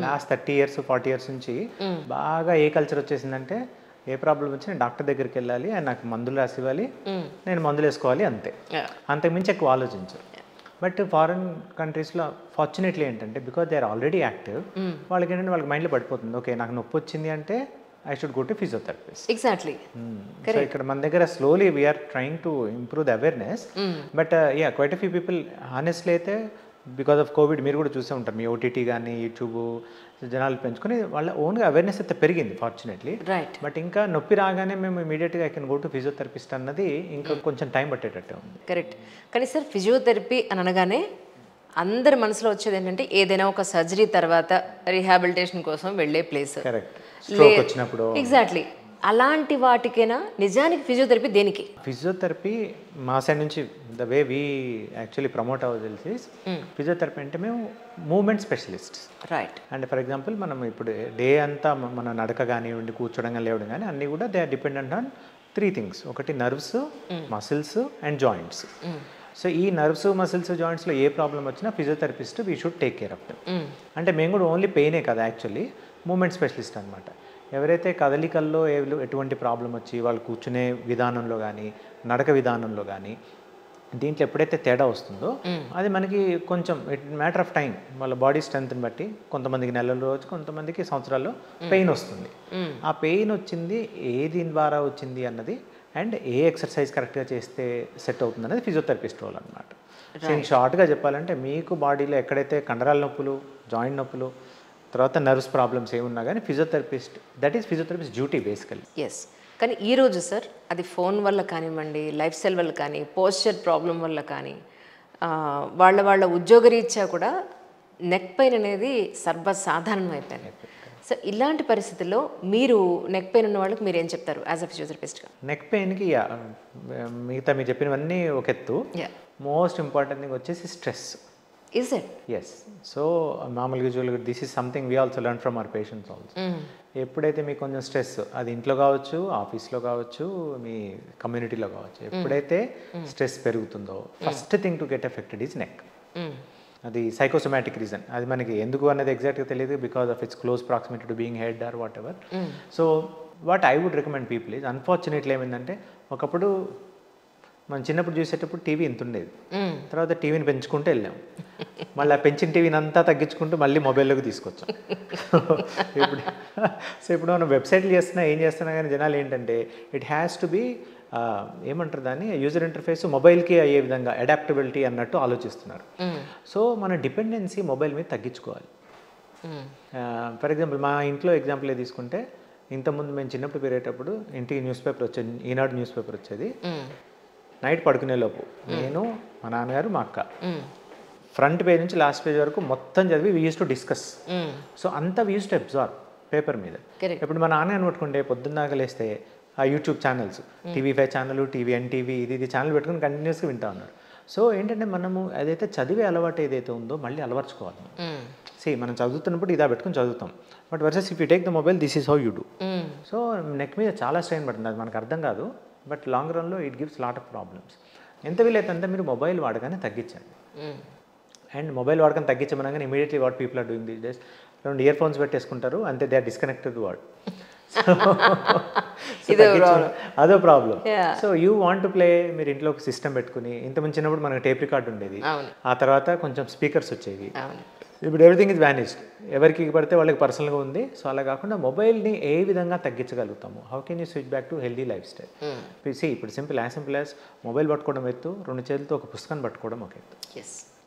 Last 30 years 40 years నుంచి బాగా ఏ culture వచ్చేసిందంటే ఏ problem వచ్చి నేను డాక్టర్ దగ్గరికి వెళ్ళాలి, ఆయన నాకు మందులు రాసి ఇవ్వాలి, నేను మందులు వేసుకోవాలి, అంతే. అంతకుమించి ఎక్కువ ఆలోచించరు. బట్ ఫారిన్ కంట్రీస్లో ఫార్చునేట్లీ ఏంటంటే because they are already active, వాళ్ళకి ఏంటంటే వాళ్ళకి మైండ్లో పడిపోతుంది, ఓకే నాకు నొప్పి వచ్చింది అంటే I should go to physiotherapist. Exactly. So ఇక్కడ మన దగ్గర slowly we are trying to improve the awareness. But yeah quite few people honestly అయితే బికాస్ ఆఫ్ కోవిడ్ మీరు కూడా చూసే ఉంటారు, మీ ఓటీటీ కానీ యూట్యూబ్ జనాలు పెంచుకొని వాళ్ళ ఓన్గా అవేర్నెస్ అయితే పెరిగింది ఫార్చునేట్లీ. రైట్. బట్ ఇంకా నొప్పి రాగానే మేము ఇమీడియట్గా I can go to physiotherapist అన్నది ఇంకా కొంచెం టైం పట్టేటట్టే ఉంది. కరెక్ట్. కానీ సార్ ఫిజియోథెరపీ అని అనగానే అందరి మనసులో వచ్చేది ఏంటంటే ఏదైనా ఒక సర్జరీ తర్వాత రీహాబిలిటేషన్ కోసం వెళ్ళే ప్లేస్. కరెక్ట్. స్ట్రోక్ వచ్చినప్పుడు. ఎగ్జాక్ట్లీ. అలాంటి వాటికైనా నిజానికి ఫిజియోథెరపీ దేనికి? ఫిజియోథెరపీ మా సైడ్ నుంచి the way we actually promote hour తెలిసి ఫిజియోథెరపీ అంటే మేము movement specialists. Right. And for example మనం ఇప్పుడు డే అంతా మన నడక కానివ్వండి, కూర్చోడం కానీ, లేవడం కానీ అన్నీ కూడా they are dependent on 3 things. ఒకటి nerves, muscles and joints. So ఈ నర్వ్స్, మసిల్స్, జాయింట్స్లో ఏ ప్రాబ్లం వచ్చినా physiotherapist we should take care of them. అంటే మేము కూడా ఓన్లీ పెయినే కదా, యాక్చువల్లీ మూమెంట్ స్పెషలిస్ట్ అనమాట. ఎవరైతే కదలికల్లో ఎటువంటి ప్రాబ్లం వచ్చి వాళ్ళు కూర్చునే విధానంలో కానీ, నడక విధానంలో కానీ దీంట్లో ఎప్పుడైతే తేడా వస్తుందో అది మనకి కొంచెం ఇట్ మ్యాటర్ ఆఫ్ టైం, వాళ్ళ బాడీ స్ట్రెంత్ని బట్టి కొంతమందికి నెలల రోజు, కొంతమందికి సంవత్సరాల్లో పెయిన్ వస్తుంది. ఆ పెయిన్ వచ్చింది దీని ద్వారా వచ్చింది అన్నది అండ్ ఏ ఎక్సర్సైజ్ కరెక్ట్గా చేస్తే సెట్ అవుతుంది అనేది ఫిజియోథెరపిస్ట్ రోల్ అనమాట. సో షార్ట్గా చెప్పాలంటే మీకు బాడీలో ఎక్కడైతే కండరాల నొప్పులు, జాయింట్ నొప్పులు, తర్వాత నర్వ్స్ ప్రాబ్లమ్స్ ఏమున్నా కానీ physiotherapist, that is physiotherapist duty basically. Yes. కానీ ఈరోజు సార్ అది ఫోన్ వల్ల కానివ్వండి, లైఫ్ స్టైల్ వల్ల కానీ, పోస్చర్ ప్రాబ్లం వల్ల కానీ, వాళ్ళ ఉద్యోగరీత్యా కూడా నెక్ పెయిన్ అనేది సర్వసాధారణం అయిపోయింది. సో ఇలాంటి పరిస్థితుల్లో మీరు నెక్ పెయిన్ ఉన్న వాళ్ళకి మీరు ఏం చెప్తారు యాజ్ అ ఫిజియోథెరపిస్ట్గా? నెక్ పెయిన్కి మిగతా మీరు చెప్పినవన్నీ ఒక ఎత్తు, మోస్ట్ ఇంపార్టెంట్ థింగ్ వచ్చేసి stress. Is it? Yes. So మామూలుగా యూజువల్గా this is something we also learn from our patients also. ఎప్పుడైతే మీకు కొంచెం స్ట్రెస్, అది ఇంట్లో కావచ్చు, ఆఫీస్లో కావచ్చు, మీ కమ్యూనిటీలో కావచ్చు, ఎప్పుడైతే స్ట్రెస్ పెరుగుతుందో first thing to get affected is neck. అది సైకోసోమాటిక్ రీజన్, అది మనకి ఎందుకు అనేది ఎగ్జాక్ట్గా తెలియదు, because of its close proximity to being head or whatever. So what I would recommend people is, unfortunately ఏమైందంటే ఒకప్పుడు మనం చిన్నప్పుడు చూసేటప్పుడు టీవీ ఇంత ఉండేది, తర్వాత టీవీని పెంచుకుంటూ వెళ్ళాం, మళ్ళీ ఆ పెంచిన టీవీని అంతా తగ్గించుకుంటూ మళ్ళీ మొబైల్లోకి తీసుకొచ్చాం. ఇప్పుడు మనం వెబ్సైట్లు చేస్తున్నా ఏం చేస్తున్నా కానీ జనాలు ఏంటంటే ఇట్ హ్యాస్ టు బీ ఏమంటారు దాన్ని, యూజర్ ఇంటర్ఫేస్ మొబైల్కి అయ్యే విధంగా అడాప్టబిలిటీ అన్నట్టు ఆలోచిస్తున్నారు. సో మన డిపెండెన్సీ మొబైల్ మీద తగ్గించుకోవాలి. ఫర్ ఎగ్జాంపుల్ మా ఇంట్లో ఎగ్జాంపుల్ తీసుకుంటే, ఇంతకుముందు మేము చిన్నప్పుడు పెరిగేటప్పుడు ఇంటికి న్యూస్ పేపర్ వచ్చేది, ఈనాడు న్యూస్ పేపర్ వచ్చేది. నైట్ పడుకునే లోపు నేను, మా నాన్నగారు, మా అక్క ఫ్రంట్ పేజ్ నుంచి లాస్ట్ పేజ్ వరకు మొత్తం చదివి we use to discuss. So అంతా we use to observe paper మీద. ఇప్పుడు మా నాన్నగారిని పట్టుకుంటే పొద్దున్నాక లేస్తే ఆ YouTube channels, TV5 channel, TVNTV, ఇది ఛానల్ పెట్టుకుని కంటిన్యూస్గా వింటా ఉన్నారు. సో ఏంటంటే మనము అదైతే చదివే అలవాటు ఏదైతే ఉందో మళ్ళీ అలవర్చుకోవాలి. మనం చదువుతున్నప్పుడు ఇదా పెట్టుకుని చదువుతాం, but versus if you take the mobile this is how you do. So neck మీద చాలా స్ట్రెయిన్ పడుతుంది, అది మనకు అర్థం కాదు, బట్ లాంగ్ రన్లో it gives lot of problems. ఎంత వీలైతే అంతా మీరు మొబైల్ వాడగానే తగ్గించండి. అండ్ మొబైల్ వాడకం తగ్గించమనగానే immediately what people are doing these days, 2 ear phones పెట్టేసుకుంటారు అంతే, దే ఆర్ డిస్కనెక్టెడ్ వర్డ్. అదో problem. So you want to play, మీరు ఇంట్లో ఒక సిస్టమ్ పెట్టుకుని, ఇంతకుముందు చిన్నప్పుడు మనకు టేప్ రికార్డ్ ఉండేది, ఆ తర్వాత కొంచెం స్పీకర్స్ వచ్చేవి, ఇప్పుడు ఎవ్రీథింగ్ ఇస్ వ్యానిష్డ్, ఎవరికి పడితే వాళ్ళకి పర్సనల్గా ఉంది. సో అలా కాకుండా మొబైల్ని ఏ విధంగా తగ్గించగలుగుతాము, how can you switch back to healthy life style. ఇప్పుడు సింపుల్ యాజ్ మొబైల్ పట్టుకోవడం ఎత్తు, 2 చేతులతో ఒక పుస్తకాన్ని పట్టుకోవడం ఒక ఎత్తు.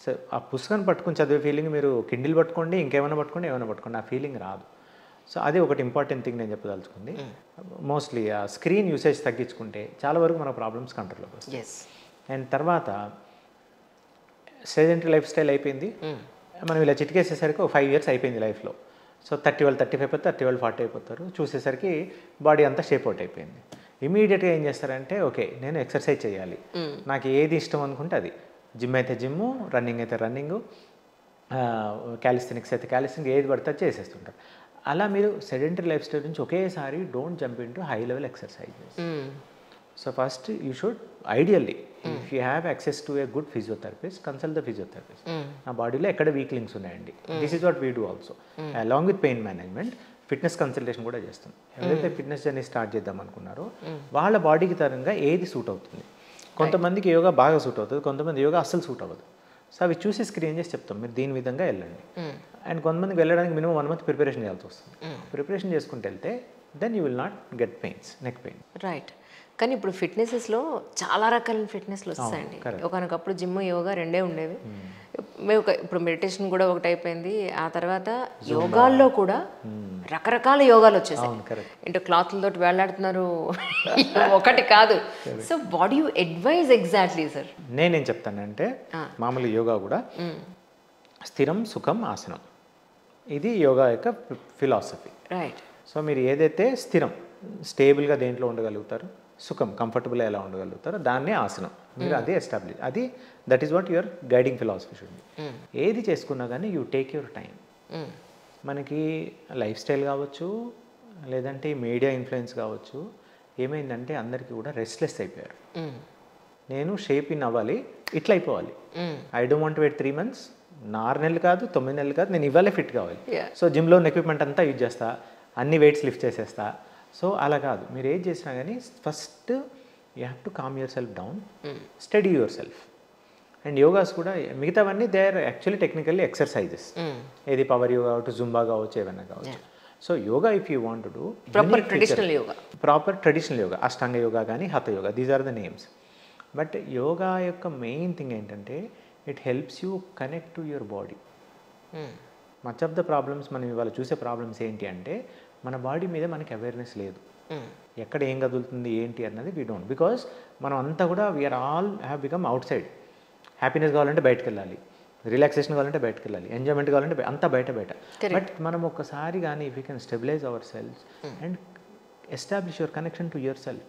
సో ఆ పుస్తకాన్ని పట్టుకుని చదివే ఫీలింగ్, మీరు కిండిల్ పట్టుకోండి, ఇంకేమైనా పట్టుకోండి, ఏమైనా పట్టుకోండి, ఆ ఫీలింగ్ రాదు. సో అది ఒకటి ఇంపార్టెంట్ థింగ్ నేను చెప్పదలుచుకుంది. మోస్ట్లీ ఆ స్క్రీన్ యూసేజ్ తగ్గించుకుంటే చాలా వరకు మన ప్రాబ్లమ్స్ కంట్రోల్లోకి వస్తాయి. అండ్ తర్వాత సెడెంటరీ లైఫ్ స్టైల్ అయిపోయింది, మనం ఇలా చిటికేసేసరికి ఒక 5 ఇయర్స్ అయిపోయింది లైఫ్లో. సో 30 వాళ్ళు 35 అయిపోతారు, 30 వాళ్ళు 40 అయిపోతారు, చూసేసరికి బాడీ అంతా షేప్ అవుట్ అయిపోయింది. ఇమీడియట్గా ఏం చేస్తారంటే, ఓకే నేను ఎక్సర్సైజ్ చేయాలి, నాకు ఏది ఇష్టం అనుకుంటే అది, జిమ్ అయితే జిమ్, రన్నింగ్ అయితే రన్నింగ్, క్యాలిస్థెనిక్స్ అయితే క్యాలిస్థెనిక్స్, ఏది పడితే చేసేస్తుంటారు. అలా మీరు సెడెంటరీ లైఫ్ స్టైల్ నుంచి ఒకేసారి don't jump in to high level exercises. So first you should ideally if you have access to a good physiotherapist, consult the physiotherapist. నా బాడీలో ఎక్కడ వీక్ లింక్స్ ఉన్నాయండి, this is what we do also along with pain management. Fitness consultation కూడా చేస్తాం. ఎవరైతే fitness journey start చేద్దాం అనుకున్నారో వాళ్ళ బాడీకి తరంగా ఏది సూట్ అవుతుంది. కొంతమందికి యోగా బాగా సూట్ అవుతుంది, కొంతమంది యోగా అస్సలు సూట్ అవ్వదు. సో అవి చూసి స్క్రీన్ చేసి చెప్తాం, మీరు దీని విధంగా వెళ్ళండి. అండ్ కొంతమందికి వెళ్ళడానికి మినిమం 1 month ప్రిపరేషన్ చేయాల్సి వస్తుంది. ప్రిపరేషన్ చేసుకుంటూ వెళ్తే then you will not get pains, neck pain. Right. కానీ ఇప్పుడు ఫిట్నెసెస్లో చాలా రకాల ఫిట్నెస్లు వస్తాయండి. ఒకనొకప్పుడు జిమ్, యోగా రెండే ఉండేవి. ఇప్పుడు మెడిటేషన్ కూడా ఒకటి అయిపోయింది. ఆ తర్వాత యోగాల్లో కూడా రకరకాల యోగాలు వచ్చేసాయి. అంటే క్లాత్లతో వేలాడుతున్నారు, ఒకటి కాదు. So what you advise exactly sir? నేనేం చెప్తానంటే మామూలు యోగా కూడా స్థిరం, సుఖం, ఆసనం, ఇది యోగా యొక్క ఫిలాసఫీ. రైట్. సో మీరు ఏదైతే స్థిరం, స్టేబుల్గా దేంట్లో ఉండగలుగుతారు, సుఖం, కంఫర్టబుల్గా ఎలా ఉండగలుగుతారో దాన్నే ఆసనం. మీరు అదే ఎస్టాబ్లిష్, అది that is what your guiding philosophy should be. ఏది చేసుకున్నా కానీ యూ టేక్ యువర్ టైం. మనకి లైఫ్ స్టైల్ కావచ్చు, లేదంటే మీడియా ఇన్ఫ్లుయెన్స్ కావచ్చు, ఏమైందంటే అందరికీ కూడా రెస్ట్లెస్ అయిపోయారు. నేను షేప్ ఇన్ అవ్వాలి, ఇట్లా అయిపోవాలి. I don't want wait 3 months, 6 నెలలు కాదు, 9 నెలలు కాదు, నేను ఇవ్వాలే ఫిట్ కావాలి. సో జిమ్లో ఉన్న ఎక్విప్మెంట్ అంతా యూజ్ చేస్తా, అన్ని వెయిట్స్ లిఫ్ట్ చేసేస్తా. సో అలా కాదు, మీరు ఏది చేసినా కానీ first you have to calm yourself down, study yourself. And yogas కూడా మిగతావన్నీ they are actually technically exercises. ఏది పవర్ యోగా కావచ్చు, జుంబా కావచ్చు, ఏమైనా కావచ్చు. So yoga if you want to do proper traditional yoga, Ashtanga yoga కానీ, Hatha yoga, these are the names. But yoga యొక్క main thing ఏంటంటే it helps you connect to your body. Much of the problems మనం ఇవాళ చూసే ప్రాబ్లమ్స్ ఏంటి అంటే మన బాడీ మీద మనకి అవేర్నెస్ లేదు. ఎక్కడ ఏం కదులుతుంది ఏంటి అన్నది వీ డోంట్, బికాస్ మనం అంతా కూడా we are all have become outside. Happiness కావాలంటే బయటకు వెళ్ళాలి, రిలాక్సేషన్ కావాలంటే బయటకు వెళ్ళాలి, ఎంజాయ్మెంట్ కావాలంటే అంతా బయట. బట్ మనం ఒక్కసారి కానీ if you can stabilise our self and establish your connection to your self,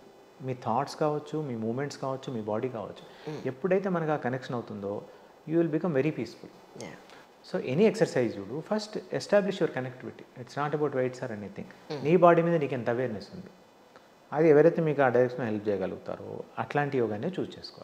మీ థాట్స్ కావచ్చు, మీ మూమెంట్స్ కావచ్చు, మీ బాడీ కావచ్చు, ఎప్పుడైతే మనకు ఆ కనెక్షన్ అవుతుందో you will become very peaceful. So any exercise you do, first establish your connectivity. It's not about weights or anything. నీ బాడీ మీద నీకు ఎంత అవేర్నెస్ ఉంది, అది ఎవరైతే మీకు ఆ డైరెక్షన్లో హెల్ప్ చేయగలుగుతారో అట్లాంటి యోగానే చూస్ చేసుకోవాలి.